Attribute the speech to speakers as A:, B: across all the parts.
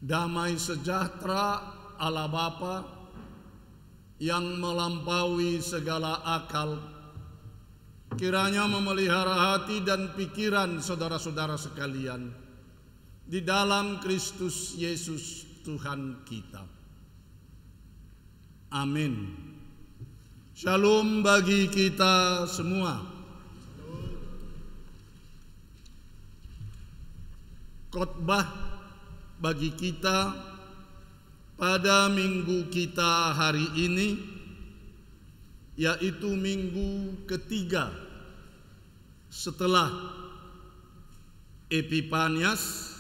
A: Damai sejahtera Allah Bapa yang melampaui segala akal, kiranya memelihara hati dan pikiran saudara-saudara sekalian di dalam Kristus Yesus Tuhan kita. Amin. Shalom bagi kita semua. Khotbah bagi kita pada minggu kita hari ini, yaitu minggu ketiga setelah Epifanias,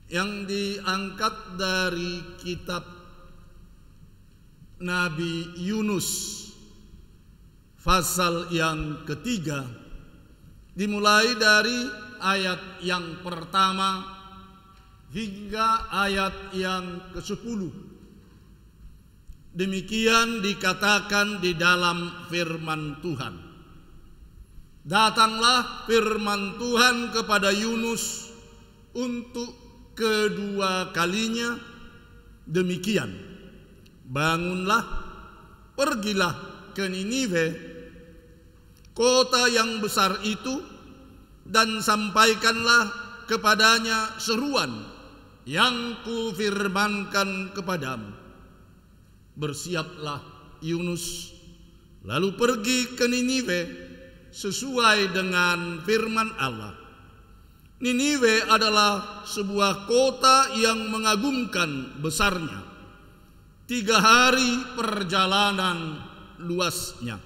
A: yang diangkat dari kitab Nabi Yunus pasal yang ketiga, dimulai dari ayat yang pertama hingga ayat yang ke-10. Demikian dikatakan di dalam firman Tuhan. Datanglah firman Tuhan kepada Yunus untuk kedua kalinya, demikian: bangunlah, pergilah ke Niniwe, kota yang besar itu, dan sampaikanlah kepadanya seruan yang kufirmankan kepadamu. Bersiaplah Yunus, lalu pergi ke Niniwe sesuai dengan firman Allah. Niniwe adalah sebuah kota yang mengagumkan besarnya, 3 hari perjalanan luasnya.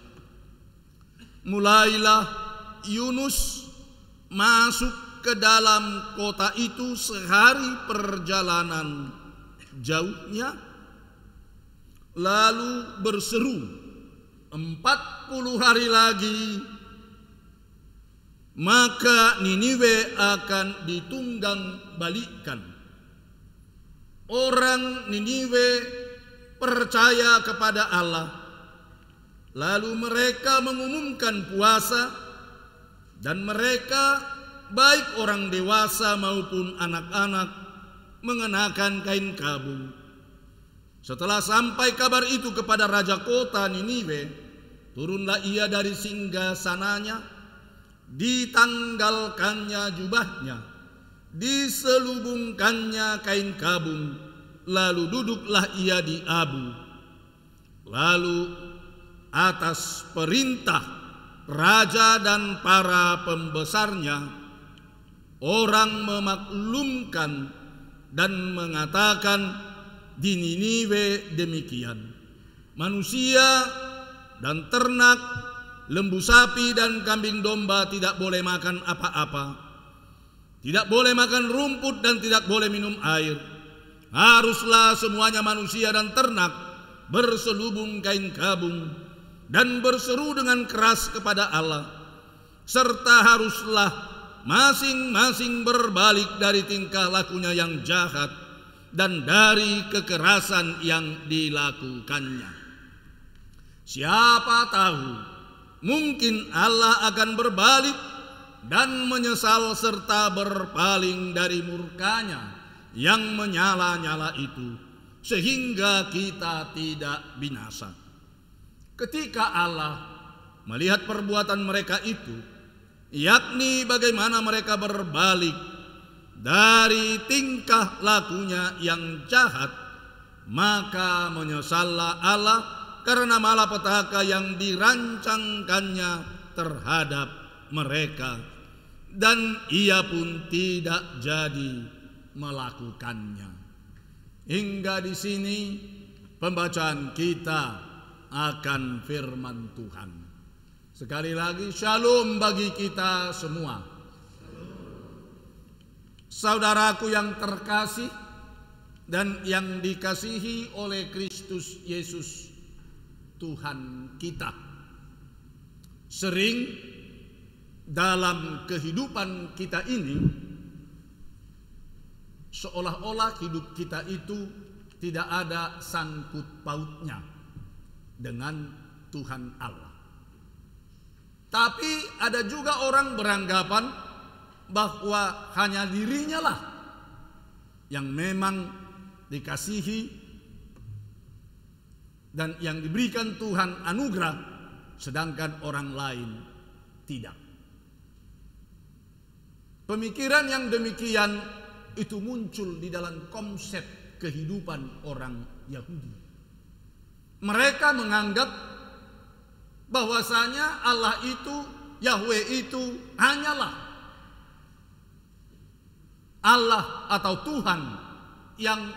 A: Mulailah Yunus masuk ke dalam kota itu sehari perjalanan jauhnya, lalu berseru 40 hari lagi, maka Niniwe akan ditunggang balikkan. Orang Niniwe percaya kepada Allah, lalu mereka mengumumkan puasa, dan mereka, baik orang dewasa maupun anak-anak, mengenakan kain kabung. Setelah sampai kabar itu kepada raja kota Niniwe, turunlah ia dari singgasananya, ditanggalkannya jubahnya, diselubungkannya kain kabung, lalu duduklah ia di abu. Lalu atas perintah raja dan para pembesarnya, orang memaklumkan dan mengatakan di Niniwe demikian: manusia dan ternak, lembu sapi dan kambing domba tidak boleh makan apa-apa, tidak boleh makan rumput dan tidak boleh minum air. Haruslah semuanya manusia dan ternak berselubung kain kabung dan berseru dengan keras kepada Allah, serta haruslah masing-masing berbalik dari tingkah lakunya yang jahat dan dari kekerasan yang dilakukannya. Siapa tahu, mungkin Allah akan berbalik dan menyesal serta berpaling dari murkanya yang menyala-nyala itu, sehingga kita tidak binasa. Ketika Allah melihat perbuatan mereka itu, yakni bagaimana mereka berbalik dari tingkah lakunya yang jahat, maka menyesallah Allah karena malapetaka yang dirancangkannya terhadap mereka, dan ia pun tidak jadi melakukannya. Hingga di sini pembacaan kita akan firman Tuhan. Sekali lagi, shalom bagi kita semua. Saudaraku yang terkasih dan yang dikasihi oleh Kristus Yesus Tuhan kita, sering dalam kehidupan kita ini seolah-olah hidup kita itu tidak ada sangkut pautnya dengan Tuhan Allah. Tapi ada juga orang beranggapan bahwa hanya dirinya lah yang memang dikasihi dan yang diberikan Tuhan anugerah, sedangkan orang lain tidak. Pemikiran yang demikian itu muncul di dalam konsep kehidupan orang Yahudi. Mereka menganggap bahwasanya Allah itu, Yahweh itu hanyalah Allah atau Tuhan yang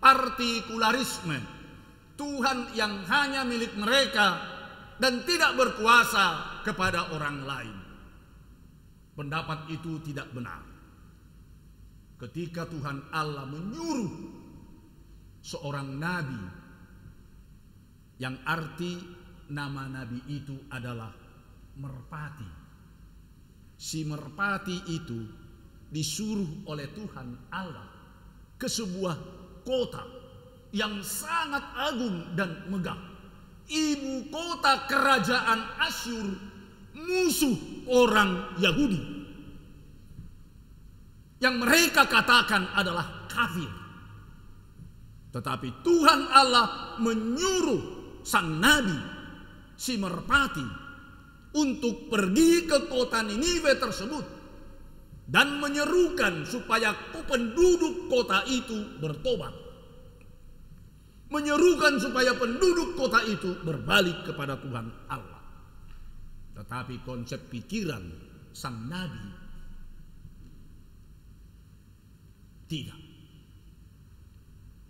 A: partikularisme, Tuhan yang hanya milik mereka dan tidak berkuasa kepada orang lain. Pendapat itu tidak benar. Ketika Tuhan Allah menyuruh seorang nabi, yang arti nama nabi itu adalah merpati. Si merpati itu disuruh oleh Tuhan Allah ke sebuah kota yang sangat agung dan megah, ibu kota kerajaan Asyur, musuh orang Yahudi, yang mereka katakan adalah kafir. Tetapi Tuhan Allah menyuruh sang nabi, si merpati, untuk pergi ke kota Niniwe tersebut dan menyerukan supaya penduduk kota itu bertobat, menyerukan supaya penduduk kota itu berbalik kepada Tuhan Allah. Tetapi konsep pikiran sang nabi tidak.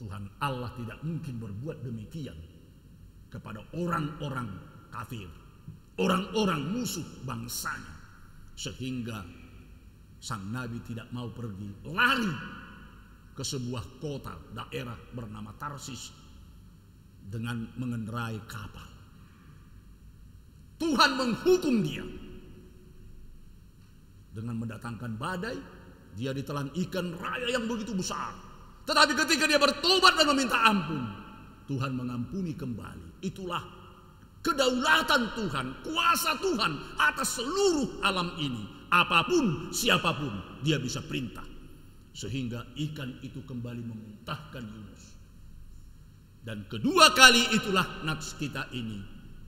A: Tuhan Allah tidak mungkin berbuat demikian kepada orang-orang kafir, orang-orang musuh bangsanya, sehingga sang nabi tidak mau pergi, lari ke sebuah kota daerah bernama Tarsis dengan mengendarai kapal. Tuhan menghukum dia dengan mendatangkan badai. Dia ditelan ikan raya yang begitu besar. Tetapi ketika dia bertobat dan meminta ampun, Tuhan mengampuni kembali. Itulah kedaulatan Tuhan, kuasa Tuhan atas seluruh alam ini. Apapun, siapapun, dia bisa perintah. Sehingga ikan itu kembali memuntahkan Yunus. Dan kedua kali itulah nats kita ini.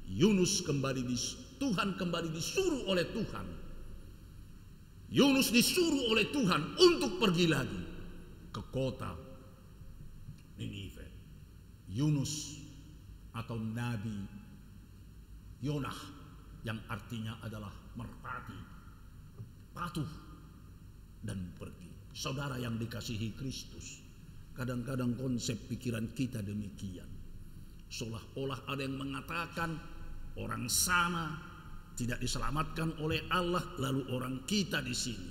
A: Yunus Tuhan kembali disuruh oleh Tuhan. Yunus disuruh oleh Tuhan untuk pergi lagi ke kota Ninive. Yunus atau Nabi Yonah yang artinya adalah merpati, patuh dan pergi. Saudara yang dikasihi Kristus, kadang-kadang konsep pikiran kita demikian. Seolah-olah ada yang mengatakan orang sana tidak diselamatkan oleh Allah, lalu orang kita di sini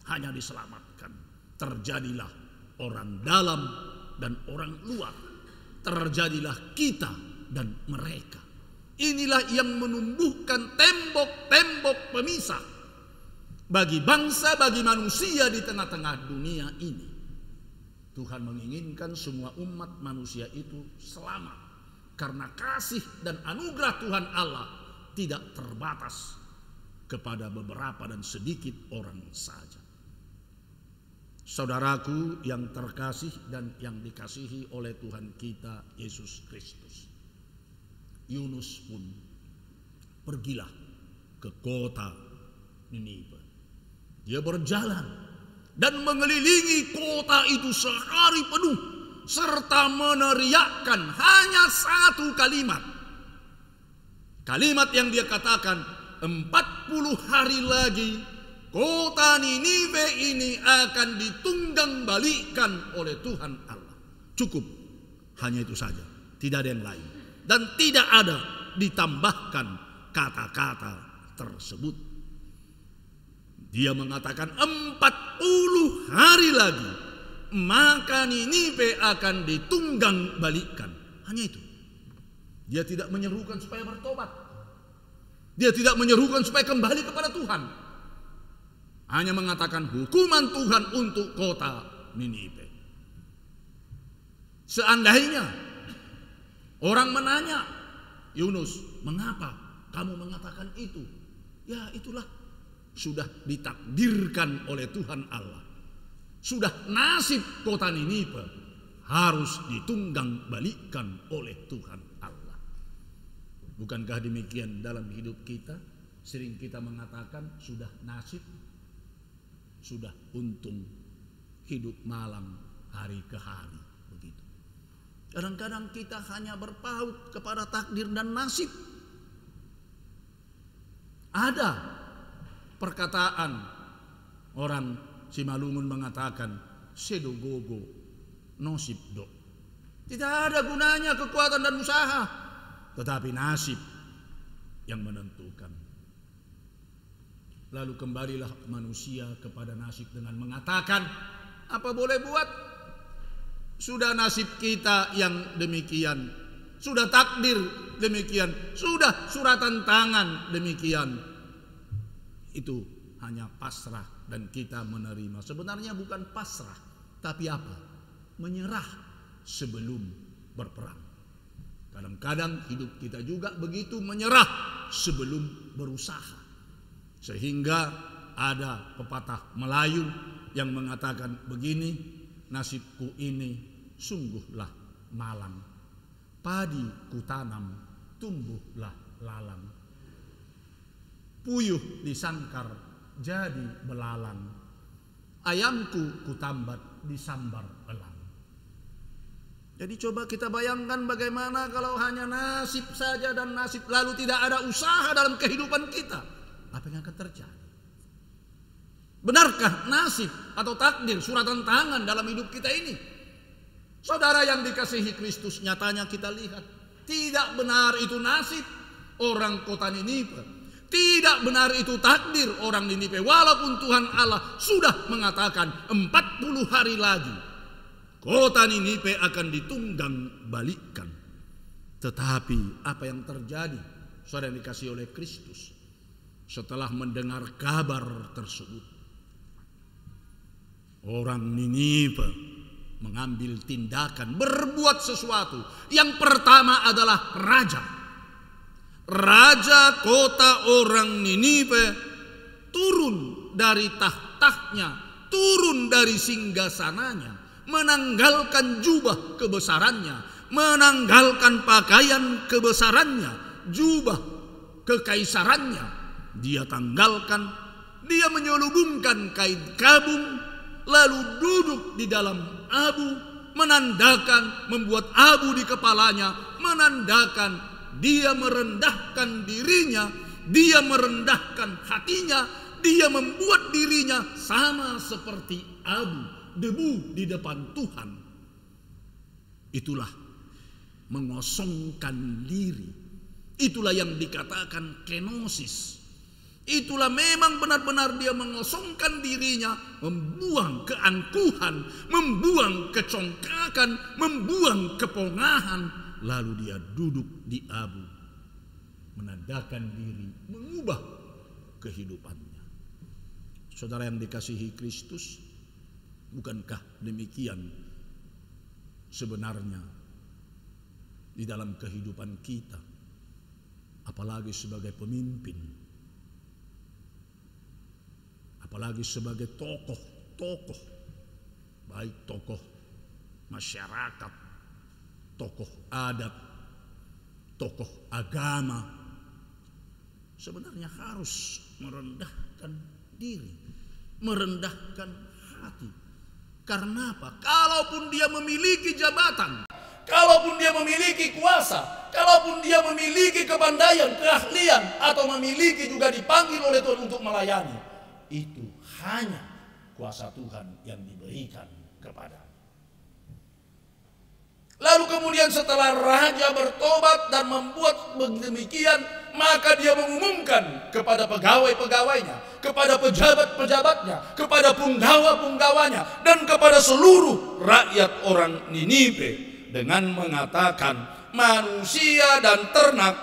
A: hanya diselamatkan. Terjadilah orang dalam dan orang luar. Terjadilah kita dan mereka. Inilah yang menumbuhkan tembok-tembok pemisah bagi bangsa, bagi manusia di tengah-tengah dunia ini. Tuhan menginginkan semua umat manusia itu selamat, karena kasih dan anugerah Tuhan Allah tidak terbatas kepada beberapa dan sedikit orang saja. Saudaraku yang terkasih dan yang dikasihi oleh Tuhan kita Yesus Kristus, Yunus pun pergilah ke kota Niniwe. Dia berjalan dan mengelilingi kota itu sehari penuh, serta meneriakkan hanya satu kalimat. Kalimat yang dia katakan, 40 hari lagi kota Niniwe ini akan ditunggang balikan oleh Tuhan Allah. Cukup, hanya itu saja, tidak ada yang lain. Dan tidak ada ditambahkan kata-kata tersebut. Dia mengatakan 40 hari lagi maka Niniwe akan ditunggang balikan. Hanya itu. Dia tidak menyerukan supaya bertobat. Dia tidak menyerukan supaya kembali kepada Tuhan. Hanya mengatakan hukuman Tuhan untuk kota Niniwe. Seandainya orang menanya, Yunus, mengapa kamu mengatakan itu? Ya itulah, sudah ditakdirkan oleh Tuhan Allah. sudah nasib kota Niniwe harus ditunggang balikan oleh Tuhan Allah. Bukankah demikian dalam hidup kita? Sering kita mengatakan sudah nasib, sudah untung, hidup malam hari ke hari. Begitu. Kadang-kadang kita hanya berpaut kepada takdir dan nasib. Ada perkataan orang Simalungun mengatakan sedogogo nasib do. Tidak ada gunanya kekuatan dan usaha, tetapi nasib yang menentukan. Lalu kembalilah manusia kepada nasib dengan mengatakan, apa boleh buat? Sudah nasib kita yang demikian, sudah takdir demikian, sudah suratan tangan demikian. Itu hanya pasrah dan kita menerima. Sebenarnya bukan pasrah, tapi apa? Menyerah sebelum berperang. Kadang-kadang hidup kita juga begitu, menyerah sebelum berusaha. Sehingga ada pepatah Melayu yang mengatakan begini, nasibku ini sungguhlah malang, padi kutanam tumbuhlah lalang, puyuh disangkar jadi belalang, ayamku kutambat disambar elang. Jadi coba kita bayangkan bagaimana kalau hanya nasib saja dan nasib, lalu tidak ada usaha dalam kehidupan kita. Apa yang akan terjadi? Benarkah nasib atau takdir suratan tangan dalam hidup kita ini? Saudara yang dikasihi Kristus, nyatanya kita lihat tidak benar itu nasib orang kota Niniwe. Tidak benar itu takdir orang Niniwe. Walaupun Tuhan Allah sudah mengatakan 40 hari lagi kota Niniwe akan ditunggang balikan. Tetapi apa yang terjadi, saudara yang dikasihi oleh Kristus, setelah mendengar kabar tersebut, orang Niniwe mengambil tindakan, berbuat sesuatu. Yang pertama adalah raja. Raja kota orang Niniwe turun dari tahtanya, turun dari singgasananya, menanggalkan jubah kebesarannya, menanggalkan pakaian kebesarannya, jubah kekaisarannya. Dia tanggalkan, dia menyelubungkan kain kabung, lalu duduk di dalam abu, menandakan, membuat abu di kepalanya, menandakan dia merendahkan dirinya, dia merendahkan hatinya, dia membuat dirinya sama seperti abu, debu di depan Tuhan. Itulah mengosongkan diri. Itulah yang dikatakan kenosis. Itulah memang benar-benar dia mengosongkan dirinya, membuang keangkuhan, membuang kecongkakan, membuang kepongahan. Lalu dia duduk di abu, menandakan diri, mengubah kehidupannya. Saudara yang dikasihi Kristus, bukankah demikian sebenarnya di dalam kehidupan kita, apalagi sebagai pemimpin, apalagi sebagai tokoh, baik tokoh masyarakat, tokoh adat, tokoh agama, sebenarnya harus merendahkan diri, merendahkan hati. Karena apa? Kalaupun dia memiliki jabatan, kalaupun dia memiliki kuasa, kalaupun dia memiliki kepandaian, keahlian, atau memiliki juga dipanggil oleh Tuhan untuk melayani, itu hanya kuasa Tuhan yang diberikan kepada. Lalu kemudian setelah raja bertobat dan membuat demikian, maka dia mengumumkan kepada pegawai-pegawainya, kepada pejabat-pejabatnya, kepada punggawa-punggawanya, dan kepada seluruh rakyat orang Niniwe dengan mengatakan, manusia dan ternak,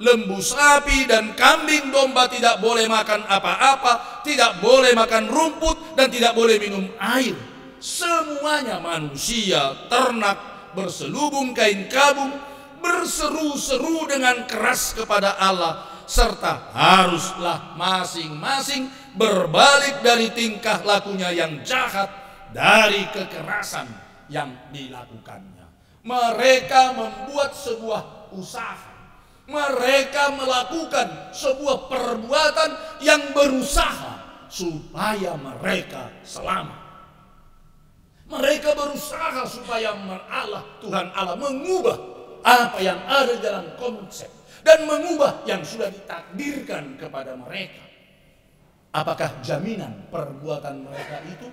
A: lembu sapi dan kambing domba tidak boleh makan apa-apa, tidak boleh makan rumput, dan tidak boleh minum air. Semuanya manusia, ternak, berselubung kain kabung, berseru-seru dengan keras kepada Allah, serta haruslah masing-masing berbalik dari tingkah lakunya yang jahat
B: dari kekerasan yang dilakukannya. Mereka membuat sebuah usaha. Mereka melakukan sebuah perbuatan yang berusaha supaya mereka selamat. Mereka berusaha supaya Tuhan Allah mengubah apa yang ada dalam konsep dan mengubah yang sudah ditakdirkan kepada mereka. Apakah jaminan perbuatan mereka itu?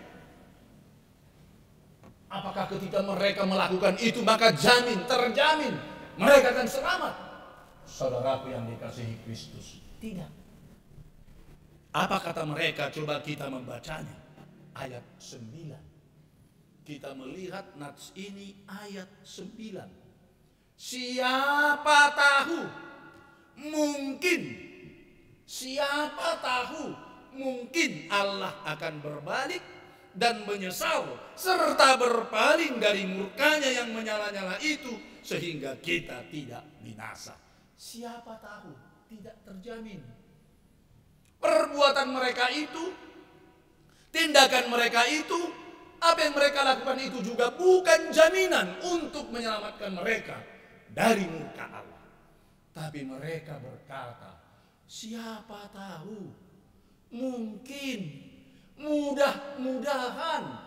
B: Apakah ketika mereka melakukan itu maka terjamin mereka akan selamat? Saudaraku yang dikasihi Kristus, tidak. Apa kata mereka? Coba kita membacanya. Ayat 9. Kita melihat nats ini ayat 9. Siapa tahu mungkin Allah akan berbalik dan menyesal serta berpaling dari murkanya yang menyala-nyala itu sehingga kita tidak binasa. Siapa tahu, tidak terjamin. Perbuatan mereka itu, tindakan mereka itu, apa yang mereka lakukan itu juga bukan jaminan untuk menyelamatkan mereka dari murka Allah. Tapi mereka berkata, siapa tahu, mungkin, mudah-mudahan.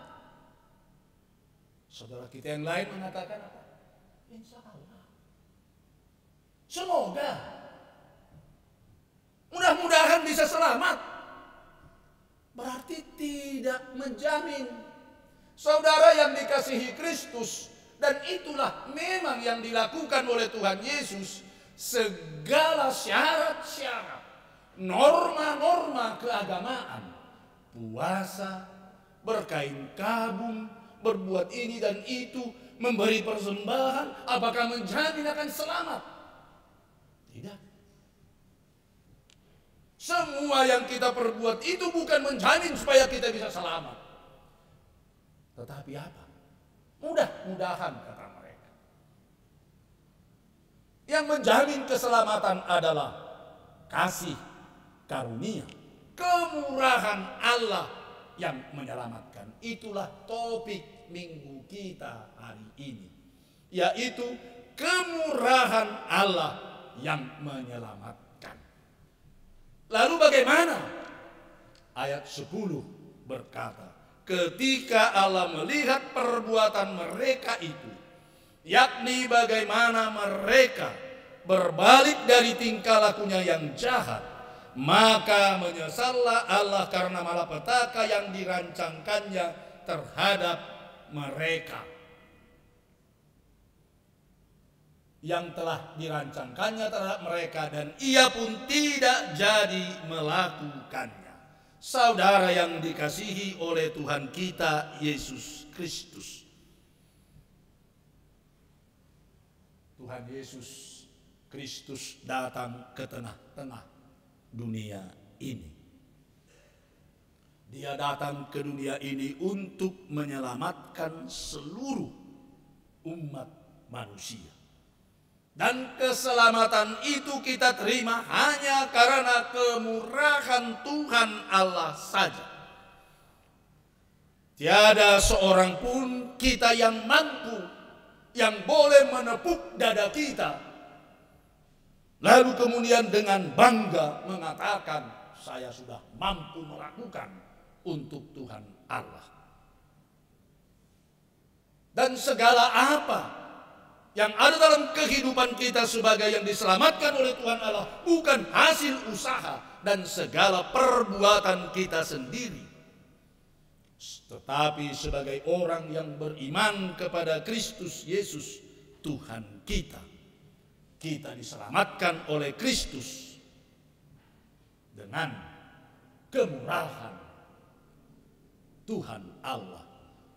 B: Saudara kita yang lain mengatakan apa? Insya Allah. Semoga. Mudah-mudahan bisa selamat. Berarti tidak menjamin. Saudara yang dikasihi Kristus, dan itulah memang yang dilakukan oleh Tuhan Yesus. Segala syarat-syarat, norma-norma keagamaan, puasa, berkain kabung, berbuat ini dan itu, memberi persembahan, apakah menjamin akan selamat? Tidak. Semua yang kita perbuat itu bukan menjamin supaya kita bisa selamat. Tetapi apa? Mudah-mudahan, kata mereka. Yang menjamin keselamatan adalah kasih karunia, kemurahan Allah yang menyelamatkan. Itulah topik minggu kita hari ini, yaitu kemurahan Allah yang menyelamatkan. Lalu bagaimana? Ayat 10 berkata, ketika Allah melihat perbuatan mereka itu, yakni bagaimana mereka berbalik dari tingkah lakunya yang jahat, maka menyesallah Allah karena malapetaka yang dirancangkannya terhadap mereka. Yang telah dirancangkannya terhadap mereka, dan ia pun tidak jadi melakukannya. Saudara yang dikasihi oleh Tuhan kita Yesus Kristus, Tuhan Yesus Kristus datang ke tengah-tengah dunia ini. Dia datang ke dunia ini untuk menyelamatkan seluruh umat manusia. Dan keselamatan itu kita terima hanya karena kemurahan Tuhan Allah saja. Tiada seorang pun kita yang mampu, yang boleh menepuk dada kita, lalu kemudian dengan bangga mengatakan, saya sudah mampu melakukan untuk Tuhan Allah. Dan segala apa yang ada dalam kehidupan kita sebagai yang diselamatkan oleh Tuhan Allah bukan hasil usaha dan segala perbuatan kita sendiri, tetapi sebagai orang yang beriman kepada Kristus Yesus Tuhan kita. Kita diselamatkan oleh Kristus dengan kemurahan Tuhan Allah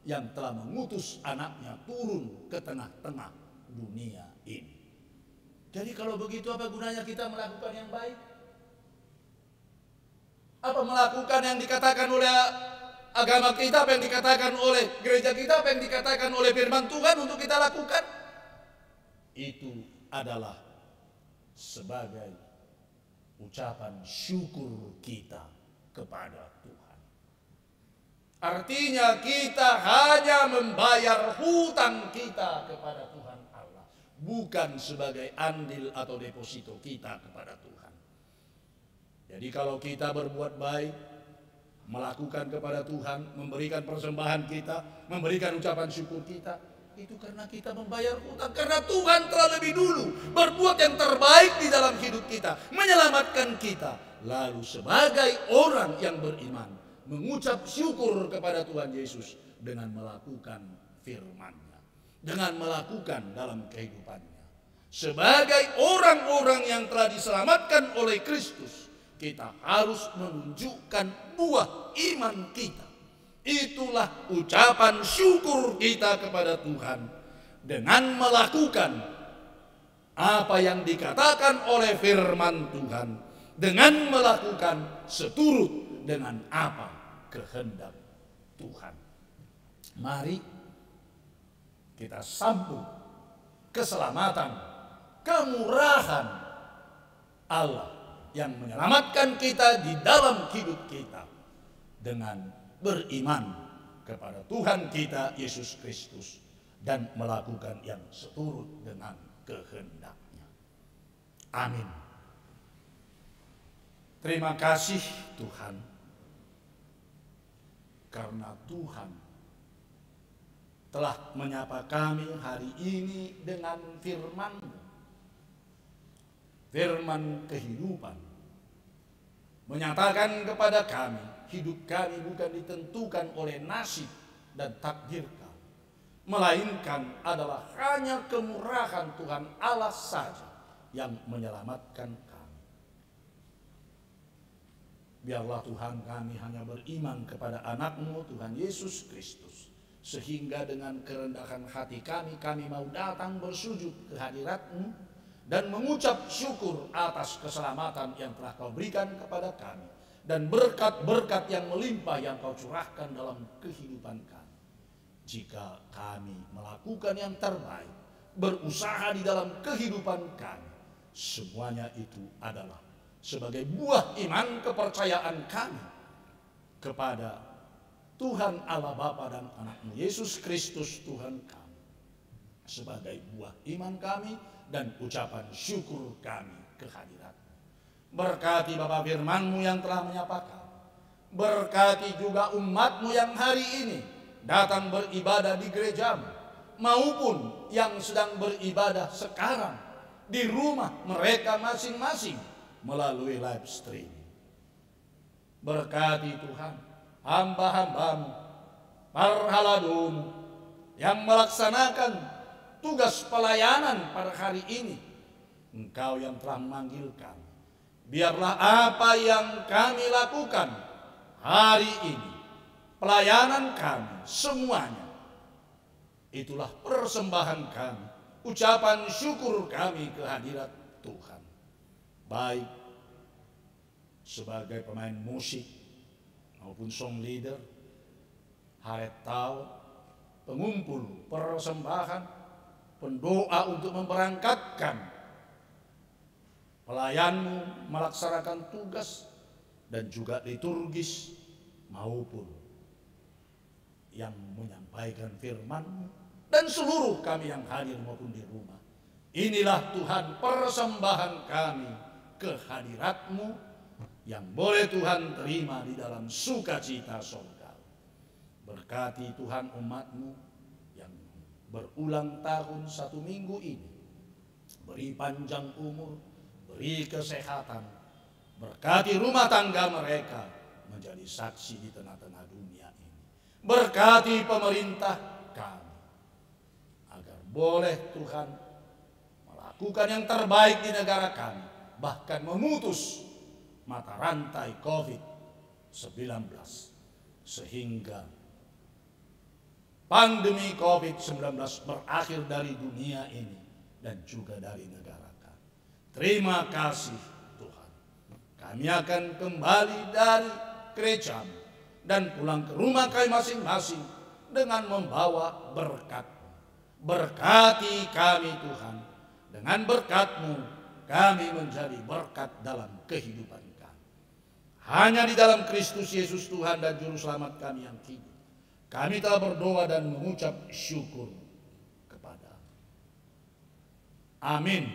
B: yang telah mengutus anaknya turun ke tengah-tengah dunia ini. Jadi kalau begitu, apa gunanya kita melakukan yang baik? Apa melakukan yang dikatakan oleh agama kita, apa yang dikatakan oleh gereja kita, apa yang dikatakan oleh firman Tuhan untuk kita lakukan? Itu adalah sebagai ucapan syukur kita kepada Tuhan. Artinya kita hanya membayar hutang kita kepada Tuhan Allah, bukan sebagai andil atau deposito kita kepada Tuhan. Jadi kalau kita berbuat baik, melakukan kepada Tuhan, memberikan persembahan kita, memberikan ucapan syukur kita, itu karena kita membayar hutang. Karena Tuhan telah lebih dulu berbuat yang terbaik di dalam hidup kita, menyelamatkan kita. Lalu sebagai orang yang beriman, mengucap syukur kepada Tuhan Yesus dengan melakukan firman-Nya, dengan melakukan dalam kehidupannya. Sebagai orang-orang yang telah diselamatkan oleh Kristus, kita harus menunjukkan buah iman kita. Itulah ucapan syukur kita kepada Tuhan, dengan melakukan apa yang dikatakan oleh firman Tuhan, dengan melakukan seturut dengan apa kehendak Tuhan. Mari kita sambut keselamatan, kemurahan Allah yang menyelamatkan kita di dalam hidup kita dengan beriman kepada Tuhan kita Yesus Kristus dan melakukan yang seturut dengan kehendak-Nya. Amin. Terima kasih Tuhan, karena Tuhan telah menyapa kami hari ini dengan firman-Mu, firman kehidupan, menyatakan kepada kami, hidup kami bukan ditentukan oleh nasib dan takdir kami, melainkan adalah hanya kemurahan Tuhan Allah saja yang menyelamatkan kami. Biarlah Tuhan kami hanya beriman kepada anak-Mu Tuhan Yesus Kristus, sehingga dengan kerendahan hati kami mau datang bersujud ke hadirat-Mu dan mengucap syukur atas keselamatan yang telah Kau berikan kepada kami, dan berkat-berkat yang melimpah yang Kau curahkan dalam kehidupan kami. Jika kami melakukan yang terbaik, berusaha di dalam kehidupan kami, semuanya itu adalah sebagai buah iman kepercayaan kami kepada Tuhan Allah Bapa dan anak-Mu Yesus Kristus Tuhan kami, sebagai buah iman kami dan ucapan syukur kami kehadirat-Mu. Berkati Bapa firman-Mu yang telah menyapa kami, berkati juga umat-Mu yang hari ini datang beribadah di gereja-Mu, maupun yang sedang beribadah sekarang di rumah mereka masing-masing melalui live streaming. Berkati Tuhan hamba-hamba-Mu, para haladun yang melaksanakan tugas pelayanan pada hari ini. Engkau yang telah memanggil kami, biarlah apa yang kami lakukan hari ini, pelayanan kami semuanya, itulah persembahan kami, ucapan syukur kami kehadirat Tuhan. Baik sebagai pemain musik maupun song leader, haretau, pengumpul persembahan, pendoa untuk memberangkatkan pelayan-Mu melaksanakan tugas, dan juga liturgis maupun yang menyampaikan firman-Mu, dan seluruh kami yang hadir maupun di rumah. Inilah Tuhan persembahan kami kehadirat-Mu yang boleh Tuhan terima di dalam sukacita sorga. Berkati Tuhan umat-Mu yang berulang tahun 1 minggu ini, beri panjang umur, beri kesehatan, berkati rumah tangga mereka menjadi saksi di tengah-tengah dunia ini. Berkati pemerintah kami agar boleh Tuhan melakukan yang terbaik di negara kami, bahkan memutus mata rantai COVID-19, sehingga pandemi COVID-19 berakhir dari dunia ini dan juga dari negara kami. Terima kasih Tuhan. Kami akan kembali dari gereja dan pulang ke rumah kami masing-masing dengan membawa berkat. Berkati kami Tuhan. Dengan berkat-Mu kami menjadi berkat dalam kehidupan kami. Hanya di dalam Kristus Yesus Tuhan dan Juru Selamat kami yang hidup, Kami telah berdoa dan mengucap syukur kepada. Amin.